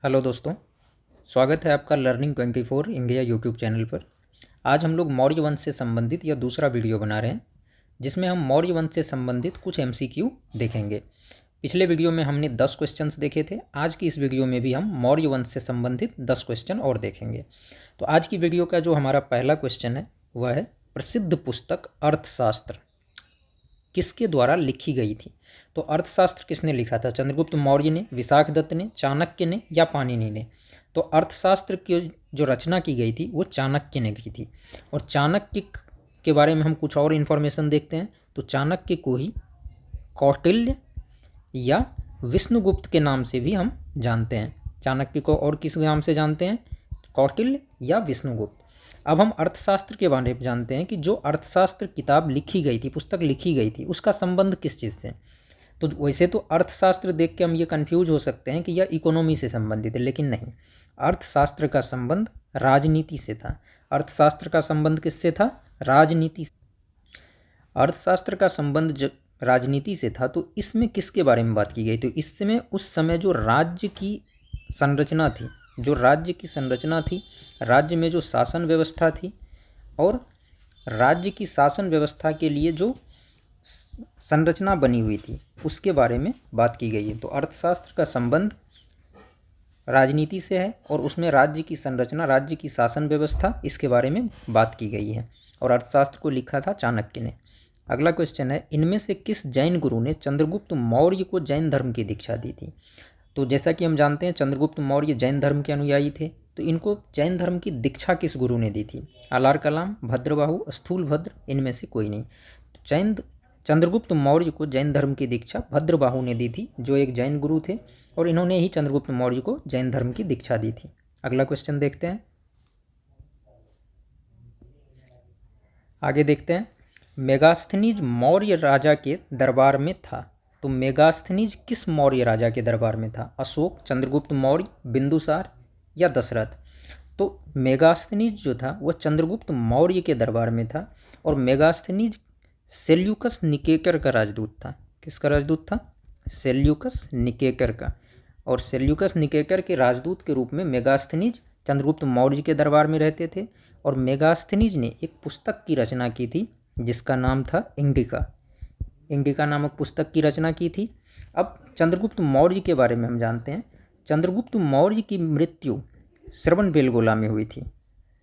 Hello दोस्तों, स्वागत है आपका लर्निंग 24 इंडिया यूट्यूब चैनल पर। आज हम लोग मौर्य वंश से संबंधित यह दूसरा वीडियो बना रहे हैं, जिसमें हम मौर्य वंश से संबंधित कुछ एमसीक्यू देखेंगे। पिछले वीडियो में हमने 10 क्वेश्चंस देखे थे। आज की इस वीडियो में भी हम मौर्य वंश से संबंधित 10 क्वेश्चन और देखेंगे। तो आज की वीडियो का जो हमारा पहला क्वेश्चन है वह है, प्रसिद्ध पुस्तक अर्थशास्त्र किसके द्वारा लिखी गई थी। तो अर्थशास्त्र किसने लिखा था? चंद्रगुप्त मौर्य ने, विशाखदत्त ने, चाणक्य ने या पाणिनि ने? तो अर्थशास्त्र की जो रचना की गई थी वो चाणक्य ने की थी। और चाणक्य के बारे में हम कुछ और इन्फॉर्मेशन देखते हैं। तो चाणक्य को ही कौटिल्य या विष्णुगुप्त के नाम से भी हम जानते हैं। चाणक्य को और किस नाम से जानते हैं? कौटिल्य या विष्णुगुप्त। अब हम अर्थशास्त्र के बारे में जानते हैं कि जो अर्थशास्त्र किताब लिखी गई थी, पुस्तक लिखी गई थी, उसका संबंध किस चीज़ से। तो वैसे तो अर्थशास्त्र देख के हम ये कंफ्यूज हो सकते हैं कि यह इकोनॉमी से संबंधित है, लेकिन नहीं। अर्थशास्त्र का संबंध राजनीति से था। अर्थशास्त्र का संबंध किससे था? राजनीति से। अर्थशास्त्र का संबंध जब राजनीति से था तो इसमें किसके बारे में बात की गई? तो इसमें उस समय जो राज्य की संरचना थी, राज्य में जो शासन व्यवस्था थी और राज्य की शासन व्यवस्था के लिए जो संरचना बनी हुई थी उसके बारे में बात की गई है। तो अर्थशास्त्र का संबंध राजनीति से है और उसमें राज्य की संरचना, राज्य की शासन व्यवस्था, इसके बारे में बात की गई है। और अर्थशास्त्र को लिखा था चाणक्य ने। अगला क्वेश्चन है, इनमें से किस जैन गुरु ने चंद्रगुप्त मौर्य को जैन धर्म की दीक्षा दी थी? तो जैसा कि हम जानते हैं चंद्रगुप्त मौर्य जैन धर्म के अनुयायी थे। तो इनको जैन धर्म की दीक्षा किस गुरु ने दी थी? आलार कलाम, भद्रबाहु, स्थूलभद्र, इनमें से कोई नहीं। तो चंद्रगुप्त मौर्य को जैन धर्म की दीक्षा भद्रबाहु ने दी थी, जो एक जैन गुरु थे, और इन्होंने ही चंद्रगुप्त मौर्य को जैन धर्म की दीक्षा दी थी। अगला क्वेश्चन देखते हैं, आगे देखते हैं। मेगास्थनीज मौर्य राजा के दरबार में था। तो मेगास्थनीज किस मौर्य राजा के दरबार में था? अशोक, चंद्रगुप्त मौर्य, बिंदुसार या दशरथ? तो मेगास्थनीज जो था वह चंद्रगुप्त मौर्य के दरबार में था। और मेगास्थनीज सेल्यूकस निकेटर का राजदूत था। किसका राजदूत था? सेल्यूकस निकेटर का। और सेल्यूकस निकेटर के राजदूत के रूप में मेगास्थनीज चंद्रगुप्त मौर्य के दरबार में रहते थे। और मेगास्थनीज ने एक पुस्तक की रचना की थी जिसका नाम था इंडिका नामक पुस्तक की रचना की थी। अब चंद्रगुप्त मौर्य के बारे में हम जानते हैं। चंद्रगुप्त मौर्य की मृत्यु श्रवणबेलगोला में हुई थी।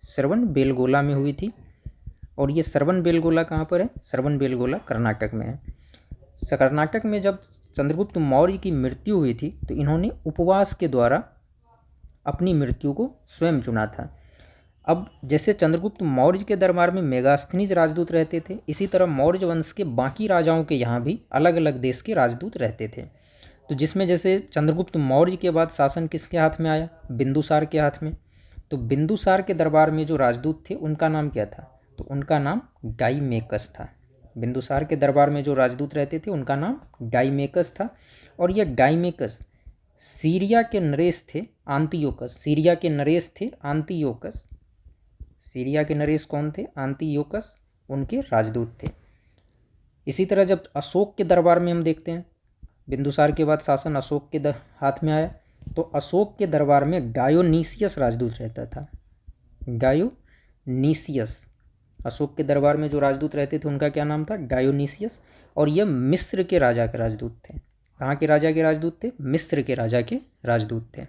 श्रवणबेलगोला में हुई थी। और ये श्रवणबेलगोला कहाँ पर है? श्रवणबेलगोला कर्नाटक में है। कर्नाटक में जब चंद्रगुप्त मौर्य की मृत्यु हुई थी तो इन्होंने उपवास के द्वारा अपनी मृत्यु को स्वयं चुना था। अब जैसे चंद्रगुप्त मौर्य के दरबार में मेगास्थनीज राजदूत रहते थे, इसी तरह मौर्य वंश के बाकी राजाओं के यहाँ भी अलग अलग देश के राजदूत रहते थे। तो जिसमें जैसे चंद्रगुप्त मौर्य के बाद शासन किसके हाथ में आया? बिंदुसार के हाथ में। तो बिंदुसार के दरबार में जो राजदूत थे उनका नाम क्या था? तो उनका नाम डाइमेकस था। बिंदुसार के दरबार में जो राजदूत रहते थे उनका नाम डाइमेकस था। और यह डाइमेकस सीरिया के नरेश थे आंतियोकस। सीरिया के नरेश कौन थे? आंतियोकस उनके राजदूत थे। इसी तरह जब अशोक के दरबार में हम देखते हैं, बिंदुसार के बाद शासन अशोक के हाथ में आया, तो अशोक के दरबार में डायोनीसियस राजदूत रहता था। डायोनीसियस, अशोक के दरबार में जो राजदूत रहते थे उनका क्या नाम था? डायोनीसियस। और यह मिस्र के राजा के राजदूत थे। कहाँ के राजा के राजदूत थे? मिस्र के राजा के राजदूत थे।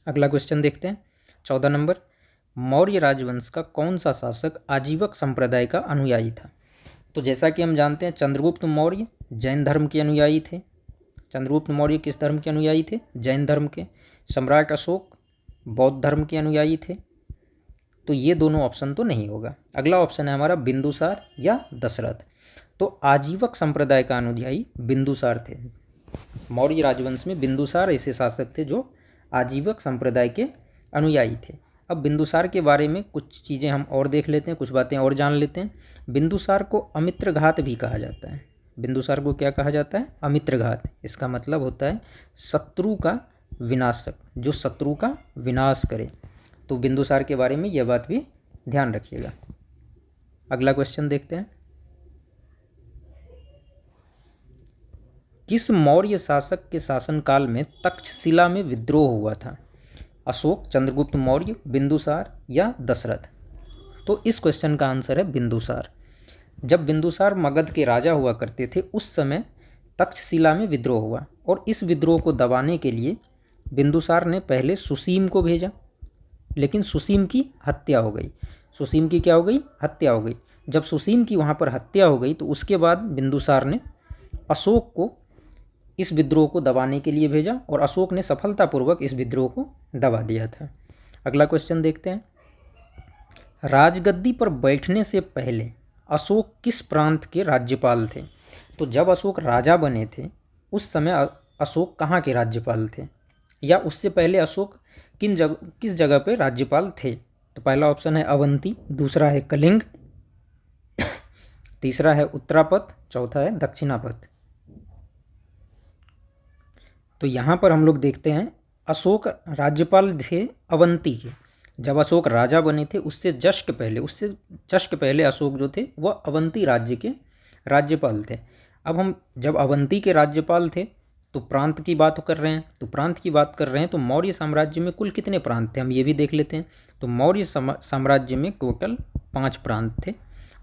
अगला क्वेश्चन देखते हैं, 14 नंबर। मौर्य राजवंश का कौन सा शासक आजीवक संप्रदाय का अनुयायी था? तो जैसा कि हम जानते हैं चंद्रगुप्त मौर्य जैन धर्म के अनुयायी थे। चंद्रगुप्त मौर्य किस धर्म के अनुयायी थे? जैन धर्म के। सम्राट अशोक बौद्ध धर्म के अनुयायी थे। तो ये दोनों ऑप्शन तो नहीं होगा। अगला ऑप्शन है हमारा बिंदुसार या दशरथ। तो आजीवक संप्रदाय का अनुयायी बिंदुसार थे। मौर्य राजवंश में बिंदुसार ऐसे शासक थे जो आजीवक संप्रदाय के अनुयायी थे। अब बिंदुसार के बारे में कुछ चीज़ें हम और देख लेते हैं, कुछ बातें और जान लेते हैं। बिंदुसार को अमित्रघात भी कहा जाता है। बिंदुसार को क्या कहा जाता है? अमित्रघात। इसका मतलब होता है शत्रु का विनाशक, जो शत्रु का विनाश करे। तो बिंदुसार के बारे में यह बात भी ध्यान रखिएगा। अगला क्वेश्चन देखते हैं, किस मौर्य शासक के शासनकाल में तक्षशिला में विद्रोह हुआ था? अशोक, चंद्रगुप्त मौर्य, बिंदुसार या दशरथ? तो इस क्वेश्चन का आंसर है बिंदुसार। जब बिंदुसार मगध के राजा हुआ करते थे उस समय तक्षशिला में विद्रोह हुआ, और इस विद्रोह को दबाने के लिए बिंदुसार ने पहले सुसीम को भेजा, लेकिन सुसीम की हत्या हो गई। सुसीम की क्या हो गई? हत्या हो गई। जब सुसीम की वहाँ पर हत्या हो गई तो उसके बाद बिंदुसार ने अशोक को इस विद्रोह को दबाने के लिए भेजा, और अशोक ने सफलतापूर्वक इस विद्रोह को दबा दिया था। अगला क्वेश्चन देखते हैं। राजगद्दी पर बैठने से पहले अशोक किस प्रांत के राज्यपाल थे? तो जब अशोक राजा बने थे उस समय अशोक कहाँ के राज्यपाल थे, या उससे पहले अशोक किस जगह पे राज्यपाल थे? तो पहला ऑप्शन है अवंती, दूसरा है कलिंग, तीसरा है उत्तरापथ, चौथा है दक्षिणापथ। तो यहाँ पर हम लोग देखते हैं अशोक राज्यपाल थे अवंती के। जब अशोक राजा बने थे उससे जस्ट पहले अशोक जो थे वह अवंती राज्य के राज्यपाल थे। अब हम जब अवंती के राज्यपाल थे तो प्रांत की बात कर रहे हैं, तो मौर्य साम्राज्य में कुल कितने प्रांत थे हम ये भी देख लेते हैं। तो मौर्य साम्राज्य में टोटल 5 प्रांत थे,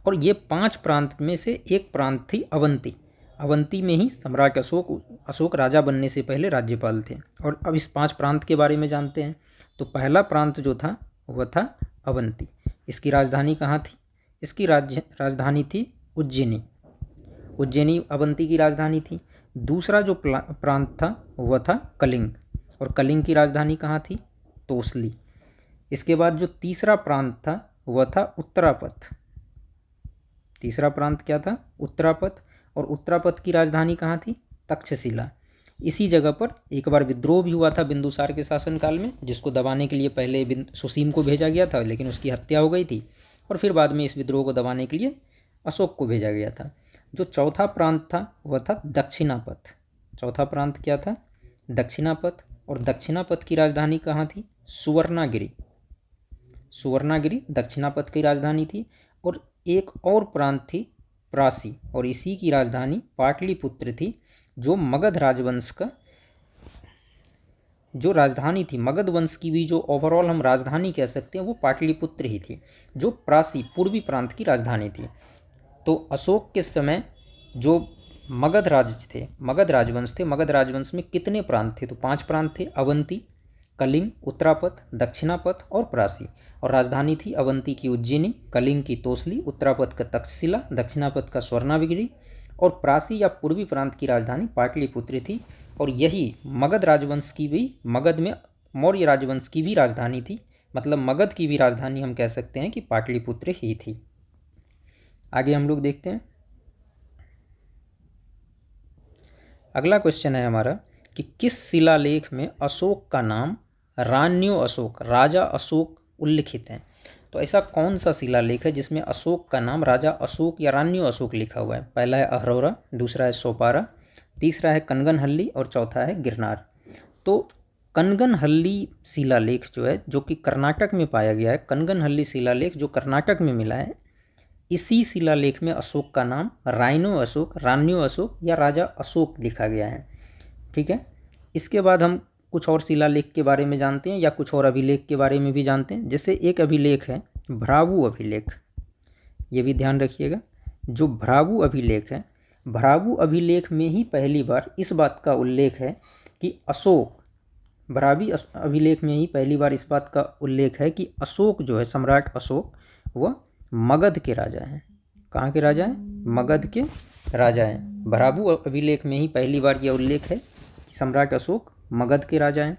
और ये 5 प्रांत में से एक प्रांत थी अवंती। अवंती में ही सम्राट अशोक राजा बनने से पहले राज्यपाल थे। और अब इस 5 प्रांत के बारे में जानते हैं। तो पहला प्रांत जो था वह था अवंती। इसकी राजधानी कहाँ थी? इसकी राजधानी थी उज्जैनी अवंती की राजधानी थी। दूसरा जो प्रांत था वह था कलिंग, और कलिंग की राजधानी कहाँ थी? तोसली। इसके बाद जो तीसरा प्रांत था वह था उत्तरापथ। तीसरा प्रांत क्या था? उत्तरापथ, और उत्तरापथ की राजधानी कहाँ थी? तक्षशिला। इसी जगह पर एक बार विद्रोह भी हुआ था बिंदुसार के शासनकाल में, जिसको दबाने के लिए पहले सुसीम को भेजा गया था, लेकिन उसकी हत्या हो गई थी, और फिर बाद में इस विद्रोह को दबाने के लिए अशोक को भेजा गया था। जो चौथा प्रांत था वह था दक्षिणापथ। चौथा प्रांत क्या था? दक्षिणापथ, और दक्षिणापथ की राजधानी कहाँ थी? सुवर्णागिरी दक्षिणापथ की राजधानी थी। और एक और प्रांत थी प्रासी, और इसी की राजधानी पाटलिपुत्र थी, जो मगध राजवंश का जो राजधानी थी। मगध वंश की भी जो ओवरऑल हम राजधानी कह सकते हैं वो पाटलिपुत्र ही थी, जो प्रासी पूर्वी प्रांत की राजधानी थी। तो अशोक के समय जो मगध राजवंश थे, मगध राजवंश में कितने प्रांत थे? तो 5 प्रांत थे, अवंती, कलिंग, उत्तरापथ, दक्षिणापथ और प्रासी। और राजधानी थी अवंती की उज्जैनी, कलिंग की तोसली, उत्तरापथ का तक्षशिला, दक्षिणापथ का स्वर्णागिरी, और प्रासी या पूर्वी प्रांत की राजधानी पाटलिपुत्र थी। और यही मगध राजवंश की भी, मगध में मौर्य राजवंश की भी राजधानी थी। मतलब मगध की भी राजधानी हम कह सकते हैं कि पाटलिपुत्र ही थी। आगे हम लोग देखते हैं। अगला क्वेश्चन है हमारा कि किस शिलालेख में अशोक का नाम रान्यो अशोक, राजा अशोक उल्लिखित है? तो ऐसा कौन सा शिलालेख है जिसमें अशोक का नाम राजा अशोक या रान्यो अशोक लिखा हुआ है? पहला है अहरोरा, दूसरा है सोपारा, तीसरा है कनगनहल्ली और चौथा है गिरनार। तो कनगनहल्ली शिलालेख जो है, जो कि कर्नाटक में पाया गया है, कनगनहल्ली शिलालेख जो कर्नाटक में मिला है, इसी शिलालेख में अशोक का नाम रान्यो अशोक या राजा अशोक लिखा गया है। ठीक है। इसके बाद हम कुछ और शिलालेख के बारे में जानते हैं, या कुछ और अभिलेख के बारे में भी जानते हैं। जैसे एक अभिलेख है भ्रावु अभिलेख, ये भी ध्यान रखिएगा। जो भ्रावु अभिलेख है, भ्रावु अभिलेख में ही पहली बार इस बात का उल्लेख है कि अभिलेख में ही पहली बार इस बात का उल्लेख है कि अशोक जो है, सम्राट अशोक, वह मगध के राजा हैं। कहाँ के राजा हैं? मगध के राजा हैं। भ्रावु अभिलेख में ही पहली बार यह उल्लेख है कि सम्राट अशोक मगध के राजा हैं।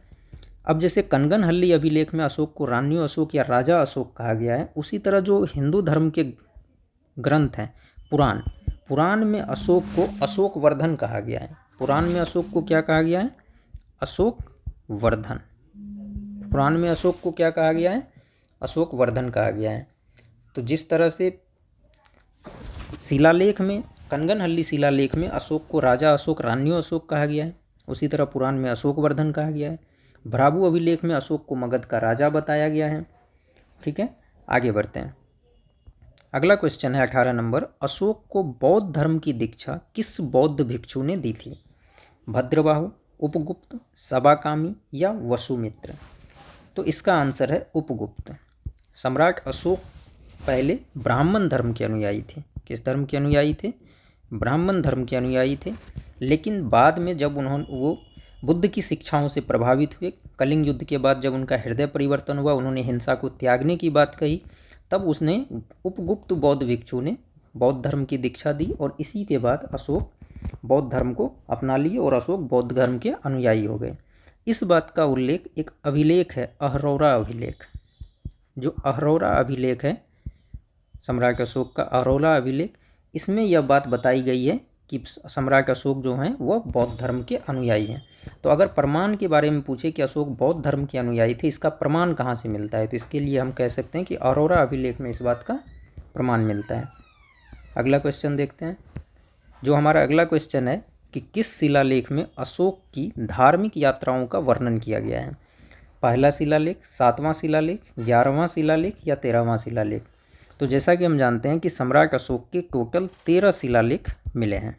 अब जैसे कनगनहल्ली अभिलेख में अशोक को रान्यो अशोक या राजा अशोक कहा गया है, उसी तरह जो हिंदू धर्म के ग्रंथ हैं पुराण में अशोक को अशोक वर्धन कहा गया है। पुराण में अशोक को क्या कहा गया है? अशोक वर्धन। पुराण में अशोक को क्या कहा गया है? अशोक वर्धन कहा गया है। तो जिस तरह से शिलालेख में, कनगनहल्ली शिलालेख में अशोक को राजा अशोक, रान्यो अशोक कहा गया है, उसी तरह पुराण में अशोक वर्धन कहा गया है। भ्रावु अभिलेख में अशोक को मगध का राजा बताया गया है। ठीक है, आगे बढ़ते हैं। अगला क्वेश्चन है 18 नंबर। अशोक को बौद्ध धर्म की दीक्षा किस बौद्ध भिक्षु ने दी थी? भद्रबाहु, उपगुप्त, सबाकामी या वसुमित्र? तो इसका आंसर है उपगुप्त। सम्राट अशोक पहले ब्राह्मण धर्म के अनुयायी थे। किस धर्म के अनुयायी थे? ब्राह्मण धर्म के अनुयायी थे। लेकिन बाद में जब वो बुद्ध की शिक्षाओं से प्रभावित हुए, कलिंग युद्ध के बाद जब उनका हृदय परिवर्तन हुआ, उन्होंने हिंसा को त्यागने की बात कही, तब उसने उपगुप्त बौद्ध भिक्षु ने बौद्ध धर्म की दीक्षा दी और इसी के बाद अशोक बौद्ध धर्म को अपना लिए और अशोक बौद्ध धर्म के अनुयायी हो गए। इस बात का उल्लेख एक अभिलेख है, अहरौरा अभिलेख। जो अहरौरा अभिलेख है सम्राट अशोक का, अहरौरा अभिलेख, इसमें यह बात बताई गई है कि सम्राट अशोक जो हैं वह बौद्ध धर्म के अनुयायी हैं। तो अगर प्रमाण के बारे में पूछे कि अशोक बौद्ध धर्म के अनुयायी थे, इसका प्रमाण कहाँ से मिलता है, तो इसके लिए हम कह सकते हैं कि अहरौरा अभिलेख में इस बात का प्रमाण मिलता है। अगला क्वेश्चन देखते हैं। जो हमारा अगला क्वेश्चन है कि किस शिलालेख में अशोक की धार्मिक यात्राओं का वर्णन किया गया है? पहला शिलालेख, 7वां शिलालेख, 11वां शिलालेख या 13वां शिलालेख? तो जैसा कि हम जानते हैं कि सम्राट अशोक के टोटल 13 शिलालेख मिले हैं।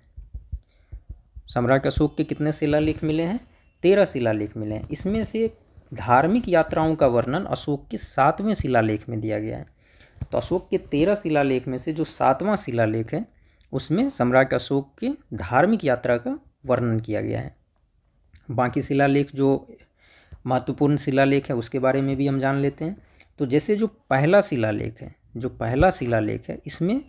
सम्राट अशोक के कितने शिलालेख मिले हैं? 13 शिलालेख मिले हैं। इसमें से धार्मिक यात्राओं का वर्णन अशोक के 7वें शिलालेख में दिया गया है। तो अशोक के 13 शिलालेख में से जो 7वां शिलालेख है उसमें सम्राट अशोक के धार्मिक यात्रा का वर्णन किया गया है। बाकी शिलालेख जो महत्वपूर्ण शिलालेख है उसके बारे में भी हम जान लेते हैं। तो जैसे जो पहला शिलालेख है इसमें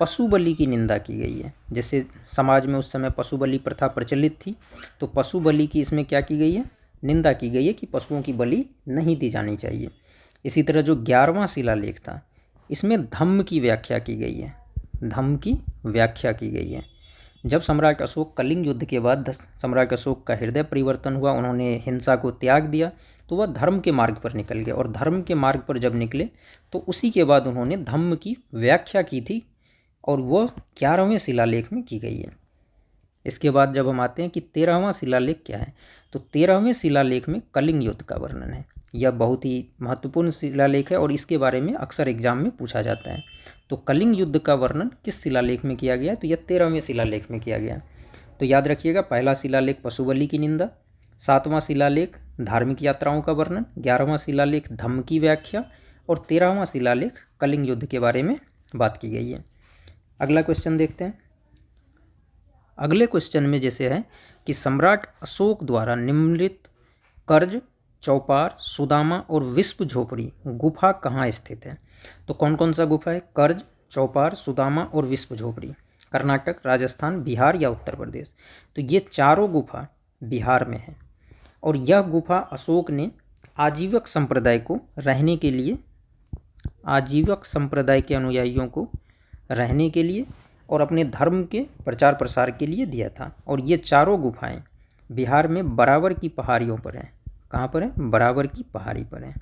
पशु बलि की निंदा की गई है। जैसे समाज में उस समय पशु बलि प्रथा प्रचलित थी, तो पशु बलि की इसमें क्या की गई है? निंदा की गई है कि पशुओं की बलि नहीं दी जानी चाहिए। इसी तरह जो 11वां शिलालेख था इसमें धम्म की व्याख्या की गई है। धम्म की व्याख्या की गई है। जब सम्राट अशोक कलिंग युद्ध के बाद सम्राट अशोक का हृदय परिवर्तन हुआ, उन्होंने हिंसा को त्याग दिया, तो वह धर्म के मार्ग पर निकल गए और धर्म के मार्ग पर जब निकले तो उसी के बाद उन्होंने धम्म की व्याख्या की थी और वह 11वें शिलालेख में की गई है। इसके बाद जब हम आते हैं कि 13वां शिलालेख क्या है, तो 13वें शिलालेख में कलिंग युद्ध का वर्णन है। यह बहुत ही महत्वपूर्ण शिलालेख है और इसके बारे में अक्सर एग्जाम में पूछा जाता है। तो कलिंग युद्ध का वर्णन किस शिलालेख में किया गया? तो यह 13वें शिलालेख में किया गया। तो याद रखिएगा, पहला शिलालेख पशु बलि की निंदा, 7वां शिलालेख धार्मिक यात्राओं का वर्णन, 11वां शिलालेख धम्म की व्याख्या और 13वां शिलालेख कलिंग युद्ध के बारे में बात की गई है। अगला क्वेश्चन देखते हैं। अगले क्वेश्चन में जैसे है कि सम्राट अशोक द्वारा निम्नलिखित कर्ज, चौपार, सुदामा और विश्व झोपड़ी गुफा कहाँ स्थित है? तो कौन कौन सा गुफा है? कर्ज, चौपार, सुदामा और विश्व झोपड़ी। कर्नाटक, राजस्थान, बिहार या उत्तर प्रदेश? तो ये चारों गुफा बिहार में है और यह गुफा अशोक ने आजीवक संप्रदाय को रहने के लिए, आजीवक संप्रदाय के अनुयायियों को रहने के लिए और अपने धर्म के प्रचार प्रसार के लिए दिया था। और ये चारों गुफाएं बिहार में बराबर की पहाड़ियों पर हैं। कहाँ पर है? बराबर की पहाड़ी पर है।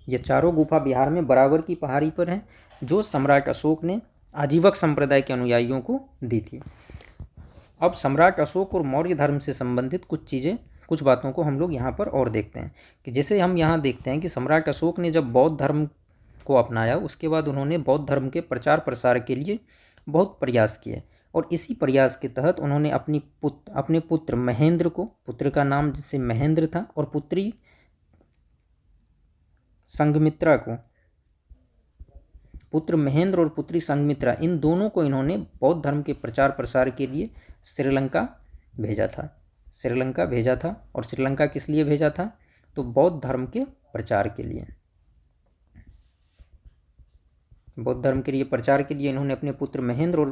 ये चारों गुफा बिहार में बराबर की पहाड़ी पर हैं जो सम्राट अशोक ने आजीवक संप्रदाय के अनुयायियों को दी थी। अब सम्राट अशोक और मौर्य धर्म से संबंधित कुछ बातों को हम लोग यहाँ पर और देखते हैं कि जैसे हम यहाँ देखते हैं कि सम्राट अशोक ने जब बौद्ध धर्म को अपनाया उसके बाद उन्होंने बौद्ध धर्म के प्रचार प्रसार के लिए बहुत प्रयास किए और इसी प्रयास के तहत उन्होंने अपने पुत्र महेंद्र को, पुत्र का नाम जिससे महेंद्र था, और पुत्री संघमित्रा को, पुत्र महेंद्र और पुत्री संघमित्रा, इन दोनों को इन्होंने बौद्ध धर्म के प्रचार प्रसार के लिए श्रीलंका भेजा था। और श्रीलंका किस लिए भेजा था? तो बौद्ध धर्म के प्रचार के लिए। बौद्ध धर्म के लिए प्रचार के लिए इन्होंने अपने पुत्र महेंद्र और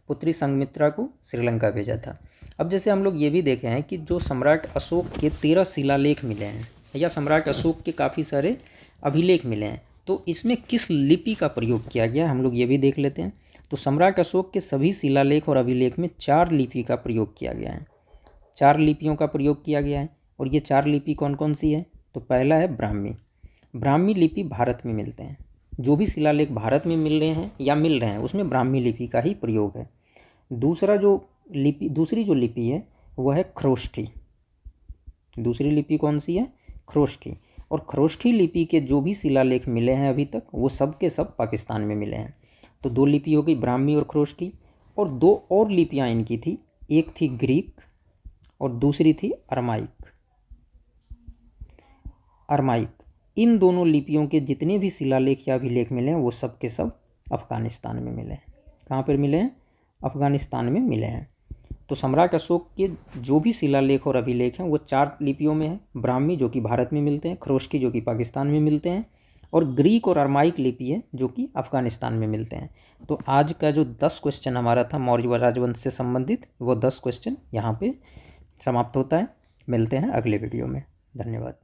पुत्री संघमित्रा को श्रीलंका भेजा था। अब जैसे हम लोग ये भी देखे हैं कि जो सम्राट अशोक के 13 शिलालेख मिले हैं या सम्राट अशोक के काफ़ी सारे अभिलेख मिले हैं, तो इसमें किस लिपि का प्रयोग किया गया हम लोग ये भी देख लेते हैं। तो सम्राट अशोक के सभी शिलालेख और अभिलेख में 4 लिपि का प्रयोग किया गया है। 4 लिपियों का प्रयोग किया गया है और ये 4 लिपि कौन कौन सी है? तो पहला है ब्राह्मी लिपि लिपि भारत में मिलते हैं। जो भी शिलालेख भारत में मिल रहे हैं उसमें ब्राह्मी लिपि का ही प्रयोग है। दूसरी जो लिपि है वह है खरोष्ठी। दूसरी लिपि कौन सी है? खरोष्ठी। और खरोष्ठी लिपि के जो भी शिलालेख मिले हैं अभी तक वो सब के सब पाकिस्तान में मिले हैं। तो 2 लिपि हो गई, ब्राह्मी और खरोष्ठी। और 2 और लिपियाँ इनकी थी, एक थी ग्रीक और दूसरी थी अरमाइक। इन दोनों लिपियों के जितने भी शिलालेख या अभिलेख मिले हैं वो सब के सब अफ़गानिस्तान में मिले हैं। कहाँ पर मिले हैं? अफ़गानिस्तान में मिले हैं। तो सम्राट अशोक के जो भी शिलालेख और अभिलेख हैं वो 4 लिपियों में हैं। ब्राह्मी जो कि भारत में मिलते हैं, ख्रोष्टी जो कि पाकिस्तान में मिलते हैं, और ग्रीक और अरमाइक लिपि है जो कि अफ़गानिस्तान में मिलते हैं। तो आज का जो 10 क्वेश्चन हमारा था मौर्य राजवंश से संबंधित, वो 10 क्वेश्चन यहाँ पे समाप्त होता है। मिलते हैं अगले वीडियो में। धन्यवाद।